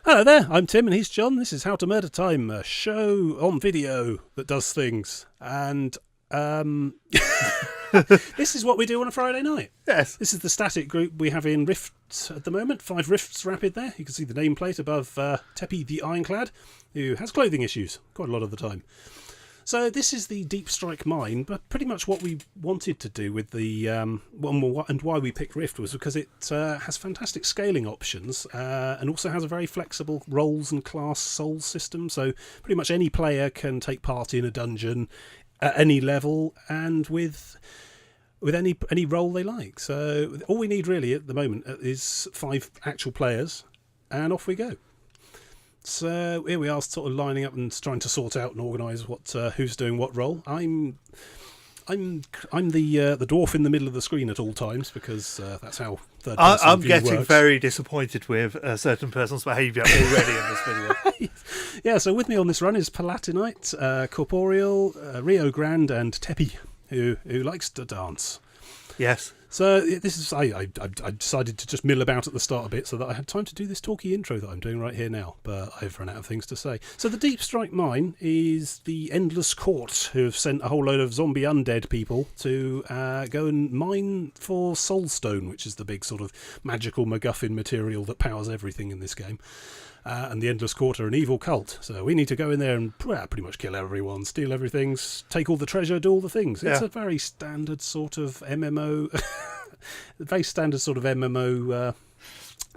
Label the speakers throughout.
Speaker 1: Hello there, I'm Tim and he's John. This is How to Murder Time, a show on video that does things. And this is what we do on a Friday night.
Speaker 2: Yes.
Speaker 1: This is the static group we have in Rift at the moment. 5 Rifts Rapid there. You can see the nameplate above Teppy the Ironclad, who has clothing issues quite a lot of the time. So this is the Deepstrike Mine, but pretty much what we wanted to do with the and why we picked Rift was because it has fantastic scaling options and also has a very flexible roles and class soul system. So pretty much any player can take part in a dungeon at any level and with any role they like. So all we need really at the moment is 5 actual players, and off we go. So here we are, sort of lining up and trying to sort out and organise what who's doing what role. I'm the dwarf in the middle of the screen at all times because that's how third person
Speaker 2: I'm
Speaker 1: view
Speaker 2: getting
Speaker 1: works.
Speaker 2: very disappointed with a certain person's behaviour already in this video.
Speaker 1: Yeah, so with me on this run is Palatinite, Corporeal, Rio Grande, and Teppy, who likes to dance.
Speaker 2: Yes.
Speaker 1: So this is I decided to just mill about at the start a bit so that I had time to do this talky intro that I'm doing right here now, but I've run out of things to say. So the Deepstrike Mine is the Endless Court, who have sent a whole load of zombie undead people to go and mine for soulstone, which is the big sort of magical MacGuffin material that powers everything in this game. And the Endless Court are an evil cult, so we need to go in there and pretty much kill everyone, steal everything, take all the treasure, do all the things. It's a very standard sort of MMO,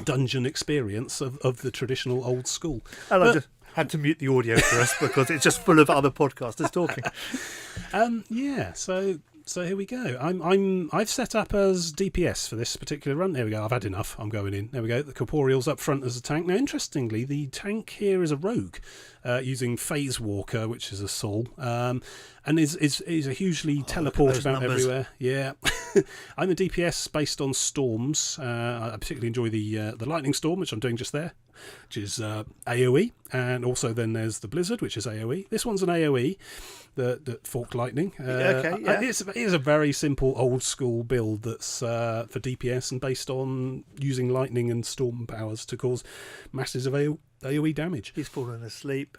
Speaker 1: dungeon experience of the traditional old school.
Speaker 2: And I just had to mute the audio for us because it's just full of other podcasters talking.
Speaker 1: So here we go. I've set up as DPS for this particular run. There we go. I've had enough. I'm going in. There we go. The Corporeal's up front as a tank. Now, interestingly, the tank here is a rogue using Phase Walker, which is a soul, and is a hugely teleport about
Speaker 2: numbers.
Speaker 1: everywhere. Yeah, I'm a DPS based on storms. I particularly enjoy the lightning storm, which I'm doing just there, which is AOE, and also then there's the blizzard, which is AOE. This one's an AOE. The forked lightning. It is a very simple old school build that's for DPS and based on using lightning and storm powers to cause masses of AOE damage.
Speaker 2: He's fallen asleep.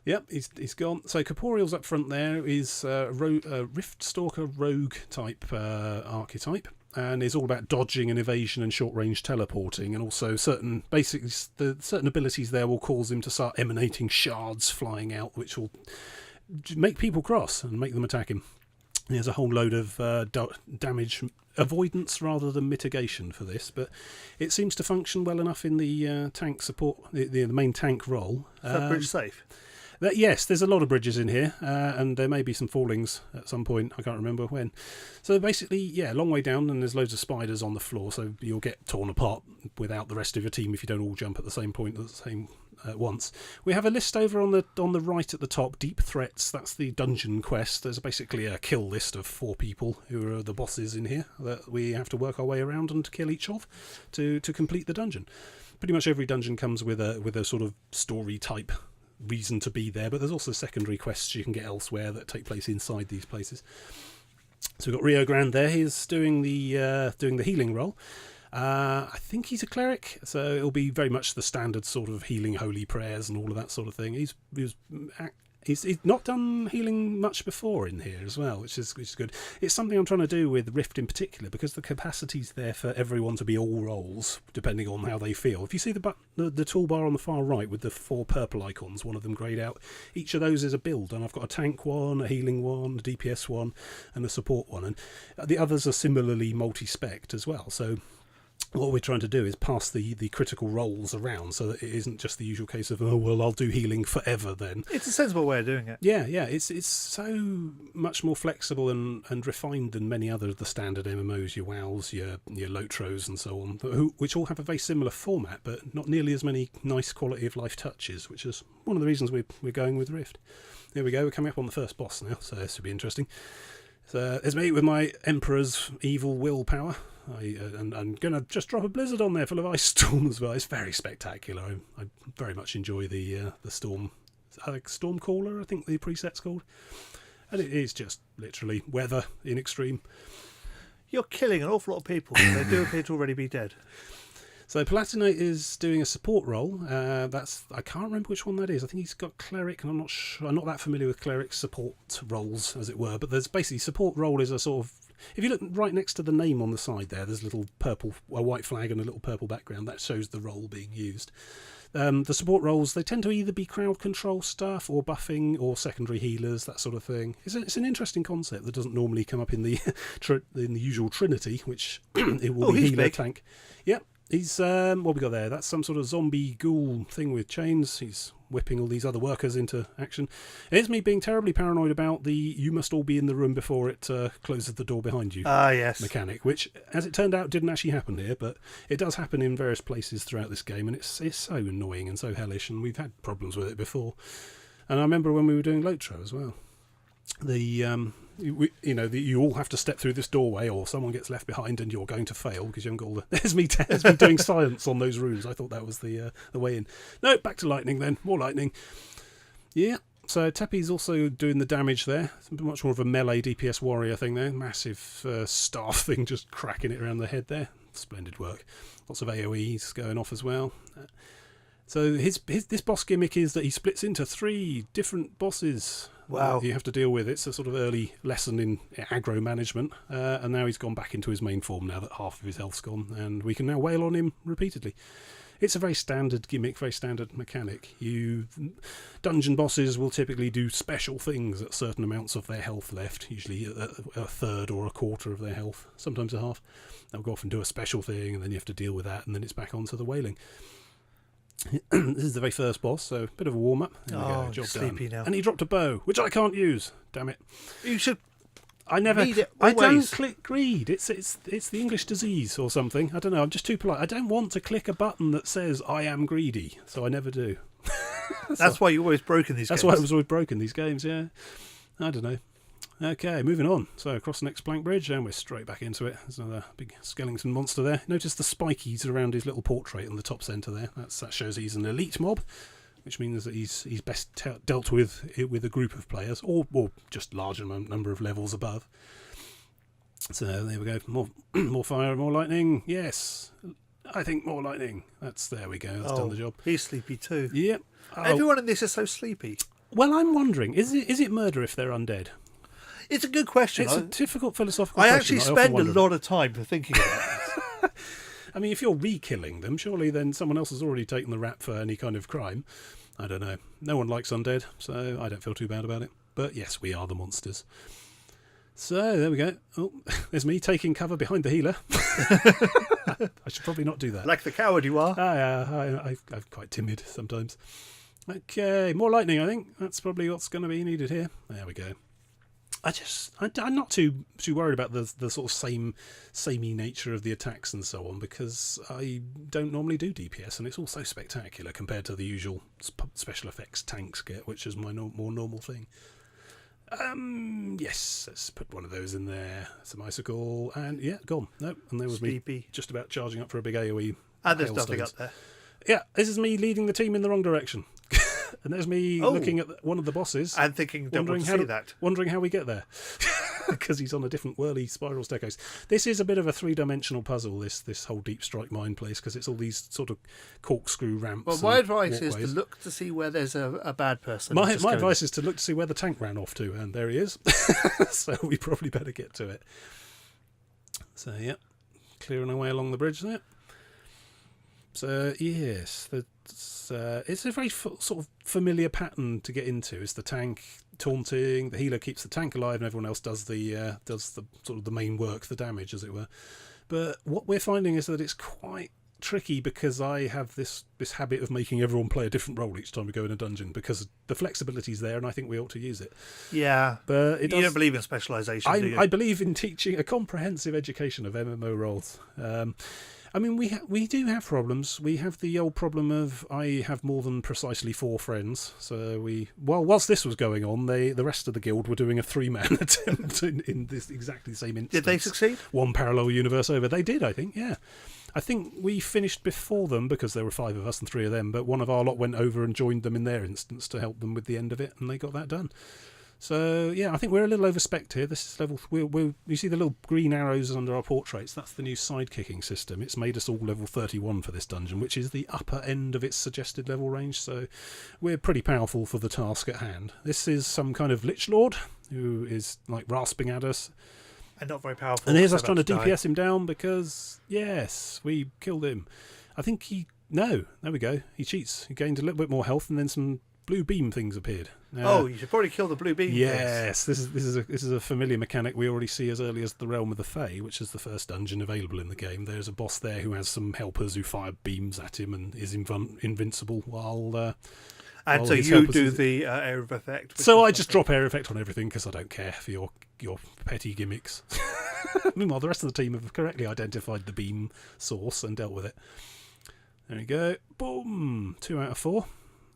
Speaker 1: Yep, he's gone. So Corporeal's up front there is Rift Stalker rogue type archetype, and is all about dodging and evasion and short range teleporting, and also certain abilities there will cause him to start emanating shards flying out, which will make people cross and make them attack him. There's a whole load of damage avoidance rather than mitigation for this, but it seems to function well enough in the tank support, the main tank role.
Speaker 2: Is that bridge safe?
Speaker 1: Yes, there's a lot of bridges in here, and there may be some fallings at some point. I can't remember when. So basically, a long way down, and there's loads of spiders on the floor, so you'll get torn apart without the rest of your team if you don't all jump at the same point at once. We have a list over on the right at the top, Deep Threats. That's the dungeon quest. There's basically a kill list of 4 people who are the bosses in here that we have to work our way around and kill each of to complete the dungeon. Pretty much every dungeon comes with a sort of story type reason to be there, but there's also secondary quests you can get elsewhere that take place inside these places. So we've got Rio Grande there. He's doing the healing role. I think he's a cleric, so it'll be very much the standard sort of healing holy prayers and all of that sort of thing. He's not done healing much before in here as well, which is good. It's something I'm trying to do with Rift in particular, because the capacity's there for everyone to be all roles, depending on how they feel. If you see the toolbar on the far right with the 4 purple icons, one of them greyed out, each of those is a build, and I've got a tank one, a healing one, a DPS one, and a support one, and the others are similarly multi-spec'd as well. So what we're trying to do is pass the critical roles around so that it isn't just the usual case of, I'll do healing forever then.
Speaker 2: It's a sensible way of doing it.
Speaker 1: Yeah, it's so much more flexible and refined than many other of the standard MMOs, your WoWs, your Lotros and so on, which all have a very similar format, but not nearly as many nice quality of life touches, which is one of the reasons we're going with Rift. Here we go, we're coming up on the first boss now, so this will be interesting. So there's me with my Emperor's evil willpower. I'm going to just drop a blizzard on there full of ice storm as well. It's very spectacular. I very much enjoy the storm. Stormcaller, I think the preset's called. And it is just literally weather in extreme.
Speaker 2: You're killing an awful lot of people. They do appear to already be dead.
Speaker 1: So Palatinate is doing a support role. I can't remember which one that is. I think he's got cleric, and I'm not sure. I'm not that familiar with cleric support roles, as it were. But there's basically support role is a sort of, if you look right next to the name on the side there, there's a white flag and a little purple background that shows the role being used. The support roles, they tend to either be crowd control stuff or buffing or secondary healers, that sort of thing. It's an interesting concept that doesn't normally come up in the in the usual trinity, which it will be healer,
Speaker 2: big.
Speaker 1: tank. Yep. He's what we got there. That's some sort of zombie ghoul thing with chains. He's whipping all these other workers into action. It's me being terribly paranoid about the "you must all be in the room before it closes the door behind you"
Speaker 2: yes.
Speaker 1: mechanic, which, as it turned out, didn't actually happen here, but it does happen in various places throughout this game, and it's so annoying and so hellish, and we've had problems with it before. And I remember when we were doing Lotro as well. You all have to step through this doorway, or someone gets left behind, and you're going to fail because you haven't got all the. There's me doing science on those runes. I thought that was the way in. No, back to lightning then. More lightning. Yeah. So Tepe's also doing the damage there. It's much more of a melee DPS warrior thing there. Massive staff thing, just cracking it around the head there. Splendid work. Lots of AOEs going off as well. So this boss gimmick is that he splits into 3 different bosses.
Speaker 2: Wow.
Speaker 1: You have to deal with. It's a sort of early lesson in aggro management, and now he's gone back into his main form now that half of his health's gone, and we can now wail on him repeatedly. It's a very standard gimmick, very standard mechanic. Dungeon bosses will typically do special things at certain amounts of their health left, usually a third or a quarter of their health, sometimes a half. They'll go off and do a special thing, and then you have to deal with that, and then it's back onto the wailing. This is the very first boss, so a bit of a warm-up. There we go, job
Speaker 2: sleepy
Speaker 1: done.
Speaker 2: now.
Speaker 1: And he dropped a bow, which I can't use. Damn it.
Speaker 2: You should.
Speaker 1: I never.
Speaker 2: Read it
Speaker 1: I don't
Speaker 2: always.
Speaker 1: click greed. It's the English disease or something. I don't know. I'm just too polite. I don't want to click a button that says I am greedy, so I never do.
Speaker 2: That's why you're always broken these games.
Speaker 1: That's why I was always broken these games. Yeah. I don't know. Okay, moving on. So across the next plank bridge, and we're straight back into it. There's another big skeleton monster there. Notice the spikies around his little portrait on the top centre there. That shows he's an elite mob, which means that he's best dealt with a group of players, or just larger number of levels above. So there we go. More fire, more lightning. Yes, I think more lightning. There we go. That's done the job.
Speaker 2: He's sleepy too.
Speaker 1: Yep.
Speaker 2: Everyone in this is so sleepy.
Speaker 1: Well, I'm wondering, is it murder if they're undead?
Speaker 2: It's a good question.
Speaker 1: It's a difficult philosophical
Speaker 2: I
Speaker 1: question.
Speaker 2: actually spend a lot of time thinking about it.
Speaker 1: I mean, if you're re-killing them, surely then someone else has already taken the rap for any kind of crime. I don't know. No one likes undead, so I don't feel too bad about it. But yes, we are the monsters. So there we go. Oh, there's me taking cover behind the healer. I should probably not do that.
Speaker 2: Like the coward you are.
Speaker 1: I'm quite timid sometimes. Okay, more lightning, I think. That's probably what's going to be needed here. There we go. I'm not too worried about the sort of samey nature of the attacks and so on, because I don't normally do DPS, and it's all so spectacular compared to the usual special effects tanks get, which is my more normal thing. Yes, let's put one of those in there. Some icicle, and yeah, gone. Nope, and there was
Speaker 2: Sleepy.
Speaker 1: Me just about charging up for a big AoE.
Speaker 2: And there's nothing up there.
Speaker 1: Yeah, this is me leading the team in the wrong direction. And there's me looking at one of the bosses
Speaker 2: and thinking, don't want to see that.
Speaker 1: Wondering how we get there. Because he's on a different whirly spiral staircase. This is a bit of a 3-dimensional puzzle, this whole Deepstrike Mine place, because it's all these sort of corkscrew ramps.
Speaker 2: Well, my advice is to look to see where there's a bad person.
Speaker 1: My advice is to look to see where the tank ran off to, and there he is. So we probably better get to it. So, yeah, clearing our way along the bridge there. So, yes, it's a very sort of familiar pattern to get into. It's the tank taunting, the healer keeps the tank alive, and everyone else does the sort of the main work, the damage, as it were. But what we're finding is that it's quite tricky, because I have this habit of making everyone play a different role each time we go in a dungeon, because the flexibility's there, and I think we ought to use it.
Speaker 2: Yeah,
Speaker 1: but you
Speaker 2: don't believe in specialisation, do you?
Speaker 1: I believe in teaching a comprehensive education of MMO roles. I mean, we do have problems. We have the old problem of I have more than precisely 4 friends. So whilst this was going on, the rest of the guild were doing a 3-man attempt in this exactly the same instance.
Speaker 2: Did they succeed?
Speaker 1: One parallel universe over. They did, I think, yeah. I think we finished before them, because there were 5 of us and 3 of them, but one of our lot went over and joined them in their instance to help them with the end of it, and they got that done. So yeah, I think we're a little overspec'd here. This is level. You see the little green arrows under our portraits. That's the new side-kicking system. It's made us all level 31 for this dungeon, which is the upper end of its suggested level range. So we're pretty powerful for the task at hand. This is some kind of Lich Lord who is like rasping at us,
Speaker 2: and not very powerful.
Speaker 1: and here's us trying to DPS him down because yes, we killed him. I think there we go. He cheats. He gained a little bit more health, and then some blue beam things appeared.
Speaker 2: You should probably kill the blue beam.
Speaker 1: Yes, this is a familiar mechanic we already see as early as the Realm of the Fae, which is the first dungeon available in the game. There's a boss there who has some helpers who fire beams at him and is invincible while.
Speaker 2: And so you do the area of effect.
Speaker 1: So I just drop area effect on everything because I don't care for your petty gimmicks. Meanwhile, the rest of the team have correctly identified the beam source and dealt with it. There we go. Boom. 2 out of 4.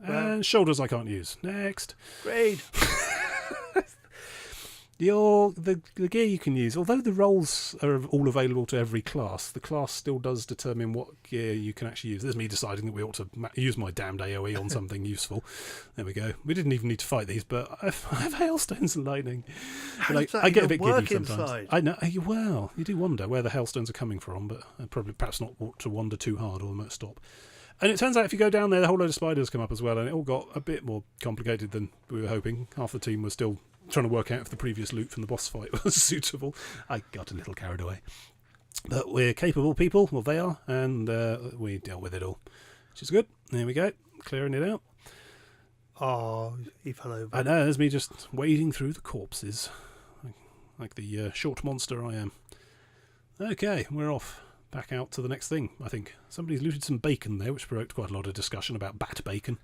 Speaker 1: And shoulders I can't use. Next.
Speaker 2: Great.
Speaker 1: The gear you can use, although the rolls are all available to every class, the class still does determine what gear you can actually use. There's me deciding that we ought to use my damned AoE on something useful. There we go. We didn't even need to fight these, but I have hailstones and lightning. I get a bit giddy sometimes.
Speaker 2: Inside?
Speaker 1: I know. Well, you do wonder where the hailstones are coming from, but perhaps not to wander too hard or they might stop. And it turns out if you go down there, a whole load of spiders come up as well, and it all got a bit more complicated than we were hoping. Half the team was still trying to work out if the previous loot from the boss fight was suitable. I got a little carried away. But we're capable people, well they are, and we dealt with it all, which is good. There we go, clearing it out.
Speaker 2: Oh, he fell over.
Speaker 1: I know, there's me just wading through the corpses, like the short monster I am. Okay, we're off. Back out to the next thing, I think. Somebody's looted some bacon there, which provoked quite a lot of discussion about bat bacon.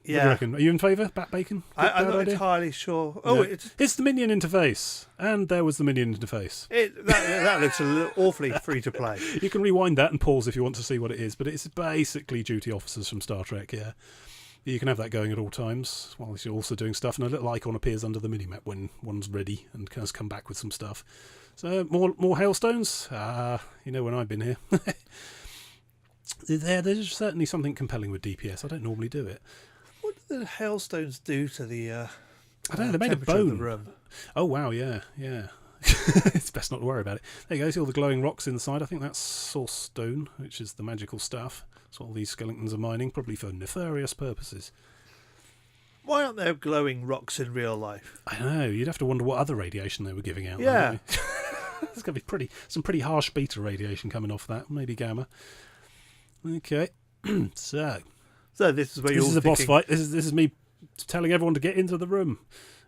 Speaker 2: Yeah.
Speaker 1: What do you reckon? Are you in favour? Bat bacon?
Speaker 2: I'm not entirely sure.
Speaker 1: Oh, yeah. It's the minion interface. And there was the minion interface.
Speaker 2: That looks a little awfully free to play.
Speaker 1: You can rewind that and pause if you want to see what it is, but it's basically duty officers from Star Trek, yeah. You can have that going at all times while you're also doing stuff, and a little icon appears under the minimap when one's ready and has come back with some stuff. So, more hailstones? You know when I've been here. There's certainly something compelling with DPS. I don't normally do it.
Speaker 2: What do the hailstones do to the
Speaker 1: I don't know, they made a bone.
Speaker 2: Of the room?
Speaker 1: Oh, wow, yeah. It's best not to worry about it. There you go, see all the glowing rocks inside. I think that's source stone, which is the magical stuff. That's what all these skeletons are mining, probably for nefarious purposes.
Speaker 2: Why aren't there glowing rocks in real life?
Speaker 1: I know, you'd have to wonder what other radiation they were giving out.
Speaker 2: Yeah.
Speaker 1: There's going to be some pretty harsh beta radiation coming off that, maybe gamma. Okay, so
Speaker 2: this is where you're.
Speaker 1: This is a boss fight. This is me telling everyone to get into the room,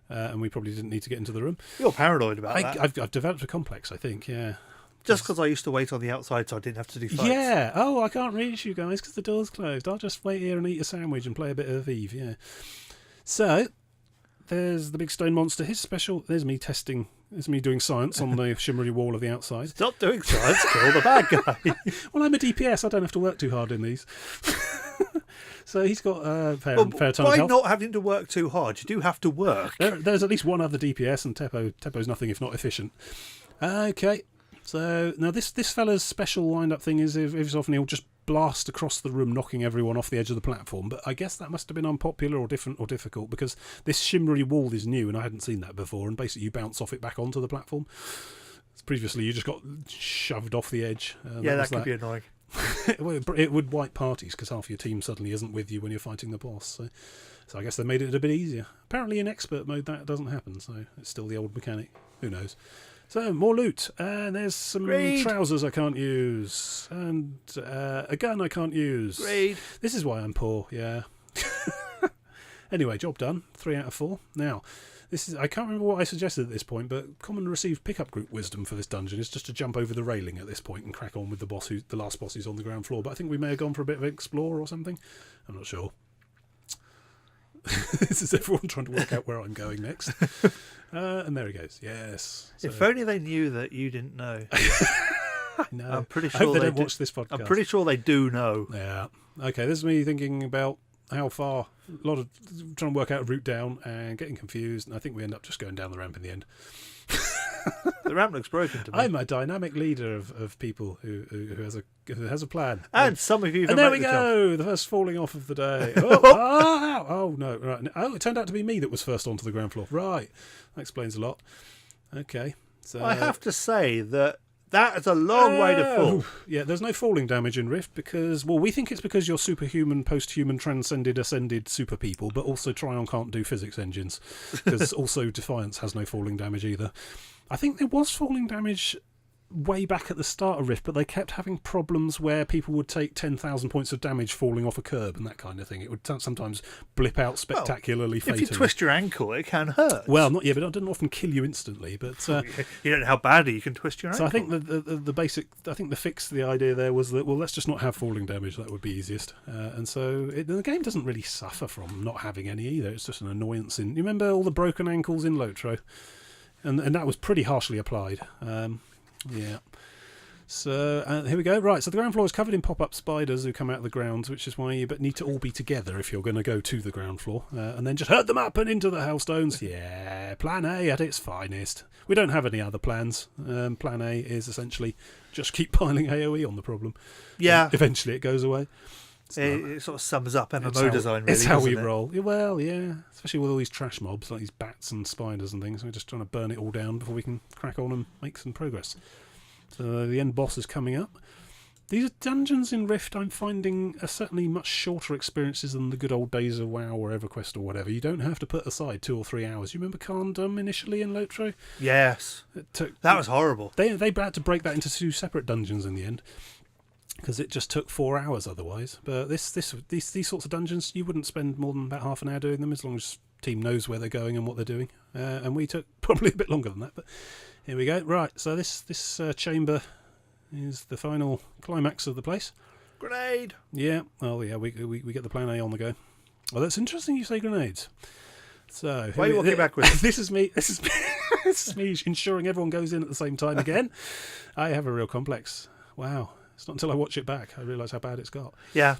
Speaker 1: and we probably didn't need to get into the room.
Speaker 2: You're paranoid about that.
Speaker 1: I've developed a complex, I think. Yeah.
Speaker 2: Just because I used to wait on the outside, so I didn't have to do fights.
Speaker 1: Yeah. Oh, I can't reach you guys because the door's closed. I'll just wait here and eat a sandwich and play a bit of Eve. Yeah. So there's the big stone monster. His special. There's me testing. There's me doing science on the shimmery wall of the outside.
Speaker 2: Stop doing science. Kill the bad guy.
Speaker 1: Well, I'm a DPS. I don't have to work too hard in these. So he's got a fair ton of health.
Speaker 2: By not having to work too hard, you do have to work.
Speaker 1: There's at least one other DPS, and Teppo's nothing if not efficient. Okay. So now this fella's special wind-up thing is every so often he'll just blast across the room, knocking everyone off the edge of the platform. But I guess that must have been unpopular or different or difficult because this shimmery wall is new and I hadn't seen that before. And basically you bounce off it back onto the platform. Previously you just got shoved off the edge.
Speaker 2: That could be annoying.
Speaker 1: It would wipe parties because half your team suddenly isn't with you when you're fighting the boss. So I guess they made it a bit easier. Apparently in expert mode that doesn't happen. So it's still the old mechanic. Who knows? So, more loot. And there's some trousers I can't use. And a gun I can't use.
Speaker 2: Great.
Speaker 1: This is why I'm poor, yeah. Anyway, job done. 3 out of 4. Now, I can't remember what I suggested at this point, but common received pickup group wisdom for this dungeon is just to jump over the railing at this point and crack on with the last boss who's on the ground floor. But I think we may have gone for a bit of explore or something. I'm not sure. This is everyone trying to work out where I'm going next. And there he goes. Yes. So.
Speaker 2: If only they knew that you didn't know.
Speaker 1: I know.
Speaker 2: I'm pretty sure
Speaker 1: I hope they don't watch this podcast.
Speaker 2: I'm pretty sure they do know.
Speaker 1: Yeah. Okay, this is me thinking about how far, a lot of trying to work out a route down and getting confused, and I think we end up just going down the ramp in the end.
Speaker 2: The ramp looks broken to me.
Speaker 1: I'm a dynamic leader of people who has a plan.
Speaker 2: And some of you.
Speaker 1: And there we go. The first falling off of the day. Oh no! Right. Oh, it turned out to be me that was first onto the ground floor. Right. That explains a lot. Okay. So
Speaker 2: I have to say that is a long way to fall.
Speaker 1: Yeah, there's no falling damage in Rift because, well, we think it's because you're superhuman, post-human, transcended, ascended super people, but also Trion can't do physics engines because also Defiance has no falling damage either. I think there was falling damage way back at the start of Rift, but they kept having problems where people would take 10,000 points of damage falling off a curb and that kind of thing. It would sometimes blip out spectacularly fatally.
Speaker 2: If you twist your ankle, it can hurt.
Speaker 1: Well, not yet, but it doesn't often kill you instantly. But
Speaker 2: you don't know how badly you can twist your ankle.
Speaker 1: So I think the basic, I think the fix, the idea there was that, well, let's just not have falling damage. That would be easiest. And so the game doesn't really suffer from not having any either. It's just an annoyance. You remember all the broken ankles in Lotro? And that was pretty harshly applied. Yeah. So here we go. Right, so the ground floor is covered in pop-up spiders who come out of the ground, which is why you need to all be together if you're going to go to the ground floor. And then just herd them up and into the hailstones. Yeah, Plan A at its finest. We don't have any other plans. Plan A is essentially just keep piling AoE on the problem.
Speaker 2: Yeah.
Speaker 1: Eventually it goes away.
Speaker 2: It sort of sums up MMO design, really.
Speaker 1: It's how we
Speaker 2: it?
Speaker 1: roll. Well, yeah. Especially with all these trash mobs, like these bats and spiders and things. We're just trying to burn it all down before we can crack on and make some progress. So the end boss is coming up. These dungeons in Rift I'm finding are certainly much shorter experiences than the good old days of WoW or EverQuest or whatever. You don't have to put aside 2 or 3 hours. You remember Carndom initially in Lotro?
Speaker 2: Yes. That was horrible.
Speaker 1: They had to break that into 2 separate dungeons in the end, because it just took 4 hours otherwise. But these sorts of dungeons, you wouldn't spend more than about half an hour doing them, as long as the team knows where they're going and what they're doing. And we took probably a bit longer than that, but here we go. Right, so this chamber is the final climax of the place.
Speaker 2: Grenade!
Speaker 1: Yeah, oh yeah, we get the plan A on the go. Well, that's interesting you say grenades. So
Speaker 2: why are you walking backwards?
Speaker 1: This is me ensuring everyone goes in at the same time again. I have a real complex. Wow. It's not until I watch it back I realise how bad it's got.
Speaker 2: Yeah.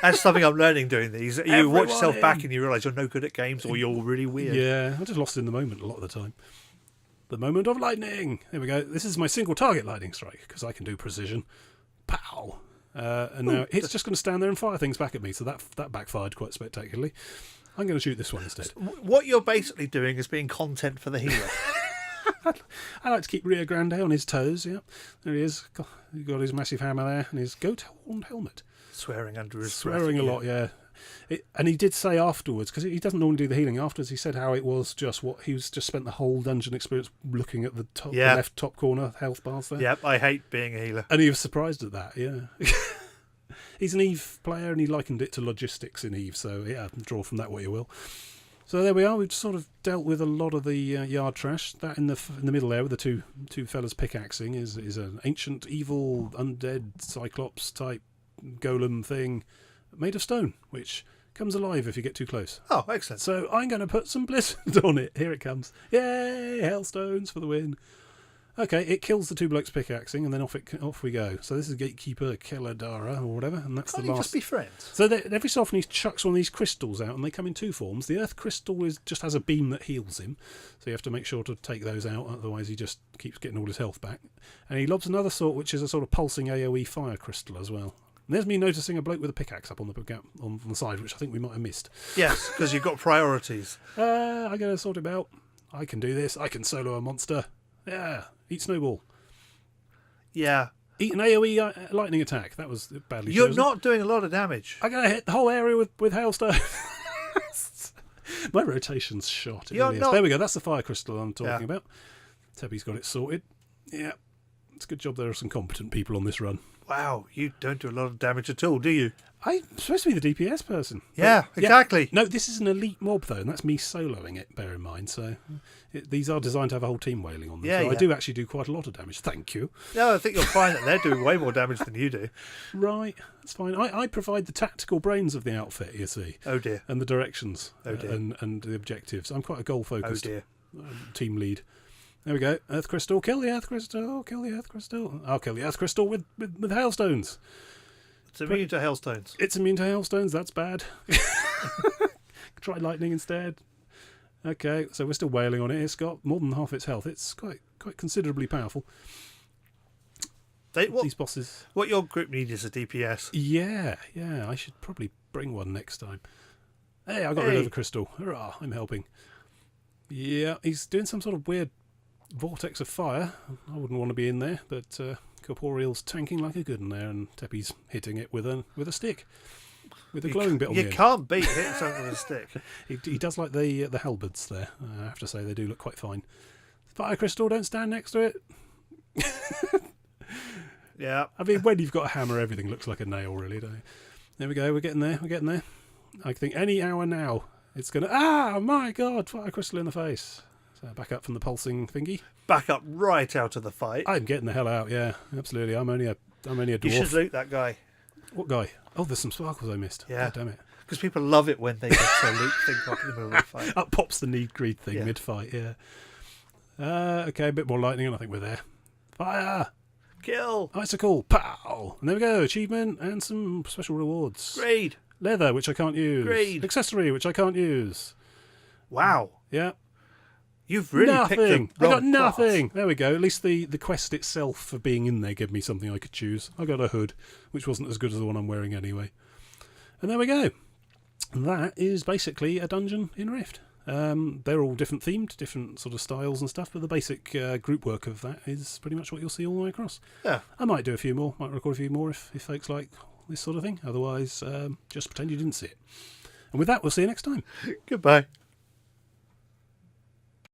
Speaker 2: That's something I'm learning doing these. You watch yourself back and you realise you're no good at games or you're really weird.
Speaker 1: Yeah, I'm just lost in the moment a lot of the time. The moment of lightning. There we go. This is my single target lightning strike because I can do precision. Pow. And now it's just going to stand there and fire things back at me. So that backfired quite spectacularly. I'm going to shoot this one instead.
Speaker 2: What you're basically doing is being content for the healer.
Speaker 1: I like to keep Rio Grande on his toes. Yeah, there he is. He's got his massive hammer there and his goat-horned helmet.
Speaker 2: Swearing under his
Speaker 1: Swearing
Speaker 2: breath,
Speaker 1: a lot, yeah. And he did say afterwards, because he doesn't normally do the healing. Afterwards, he said how it was he's just spent the whole dungeon experience looking at the left top corner health bars there.
Speaker 2: Yep, I hate being a healer.
Speaker 1: And he was surprised at that. Yeah. He's an Eve player, and he likened it to logistics in Eve. So yeah, draw from that what you will. So there we are. We've sort of dealt with a lot of the yard trash. That in the middle there with the two fellas pickaxing is an ancient evil undead cyclops type golem thing made of stone, which comes alive if you get too close.
Speaker 2: Oh, excellent.
Speaker 1: So I'm going to put some blizzard on it. Here it comes. Yay! Hailstones for the win. Okay, it kills the 2 blokes pickaxing, and then off we go. So this is Gatekeeper Keladara or whatever, and that's
Speaker 2: Can't
Speaker 1: the
Speaker 2: you
Speaker 1: last.
Speaker 2: just be friends?
Speaker 1: So every so often he chucks one of these crystals out, and they come in 2 forms. The Earth Crystal just has a beam that heals him, so you have to make sure to take those out, otherwise he just keeps getting all his health back. And he lobs another sort, which is a sort of pulsing AoE fire crystal as well. And there's me noticing a bloke with a pickaxe up on the side, which I think we might have missed.
Speaker 2: Yes, because you've got priorities.
Speaker 1: I gotta sort him out. I can do this. I can solo a monster. Yeah, eat snowball.
Speaker 2: Yeah.
Speaker 1: Eat an AoE lightning attack. That was badly
Speaker 2: You're
Speaker 1: chosen.
Speaker 2: not doing a lot of damage.
Speaker 1: I'm going to hit the whole area with hailstone. My rotation's shot. There we go. That's the fire crystal I'm talking about. Tebby's got it sorted. Yeah. It's a good job there are some competent people on this run.
Speaker 2: Wow, you don't do a lot of damage at all, do you?
Speaker 1: I'm supposed to be the DPS person.
Speaker 2: Yeah, exactly.
Speaker 1: Yeah. No, this is an elite mob, though, and that's me soloing it, bear in mind. So these are designed to have a whole team wailing on them.
Speaker 2: Yeah,
Speaker 1: so
Speaker 2: yeah.
Speaker 1: I do actually do quite a lot of damage. Thank you.
Speaker 2: No, I think you'll find that they're doing way more damage than you do.
Speaker 1: Right, that's fine. I provide the tactical brains of the outfit, you see.
Speaker 2: Oh, dear.
Speaker 1: And the directions.
Speaker 2: Oh, dear.
Speaker 1: And the objectives. I'm quite a goal-focused team lead. There we go. Earth Crystal. Kill the Earth Crystal. Kill the Earth Crystal. I'll kill the Earth Crystal with hailstones.
Speaker 2: It's immune to hailstones.
Speaker 1: It's immune to hailstones. That's bad. Try lightning instead. Okay, so we're still wailing on it. It's got more than half its health. It's quite quite considerably powerful.
Speaker 2: What
Speaker 1: These bosses.
Speaker 2: What your group needs is a DPS.
Speaker 1: Yeah. I should probably bring one next time. Hey, I got rid of the crystal. Hurrah! I'm helping. Yeah, he's doing some sort of weird vortex of fire. I wouldn't want to be in there, but Corporeal's tanking like a good one there, and Teppy's hitting it with a stick, with a glowing bit on the end.
Speaker 2: You can't beat hitting something with a stick.
Speaker 1: He does like the halberds there. I have to say they do look quite fine. Fire crystal, don't stand next to it.
Speaker 2: Yeah.
Speaker 1: I mean, when you've got a hammer, everything looks like a nail, really, don't you? There we go. We're getting there. I think any hour now, it's going to... Ah, my God! Fire crystal in the face. So back up from the pulsing thingy.
Speaker 2: Back up right out of the fight.
Speaker 1: I'm getting the hell out, yeah. Absolutely. I'm only a dwarf.
Speaker 2: You should loot that guy.
Speaker 1: What guy? Oh, there's some sparkles I missed.
Speaker 2: Yeah.
Speaker 1: God damn it.
Speaker 2: Because people love it when they get to loot thing up in the middle of the fight.
Speaker 1: Up pops the need greed thing mid-fight, yeah. Okay, a bit more lightning and I think we're there. Fire!
Speaker 2: Kill!
Speaker 1: Icicle! Pow! And there we go. Achievement and some special rewards.
Speaker 2: Grade!
Speaker 1: Leather, which I can't use.
Speaker 2: Grade!
Speaker 1: Accessory, which I can't use.
Speaker 2: Wow.
Speaker 1: Yeah.
Speaker 2: You've really picked the
Speaker 1: I got
Speaker 2: wrong
Speaker 1: nothing.
Speaker 2: class.
Speaker 1: There we go. At least the quest itself for being in there gave me something I could choose. I got a hood, which wasn't as good as the one I'm wearing anyway. And there we go. That is basically a dungeon in Rift. They're all different themed, different sort of styles and stuff, but the basic group work of that is pretty much what you'll see all the way across.
Speaker 2: Yeah.
Speaker 1: I might do a few more, might record a few more if folks like this sort of thing. Otherwise, just pretend you didn't see it. And with that, we'll see you next time.
Speaker 2: Goodbye.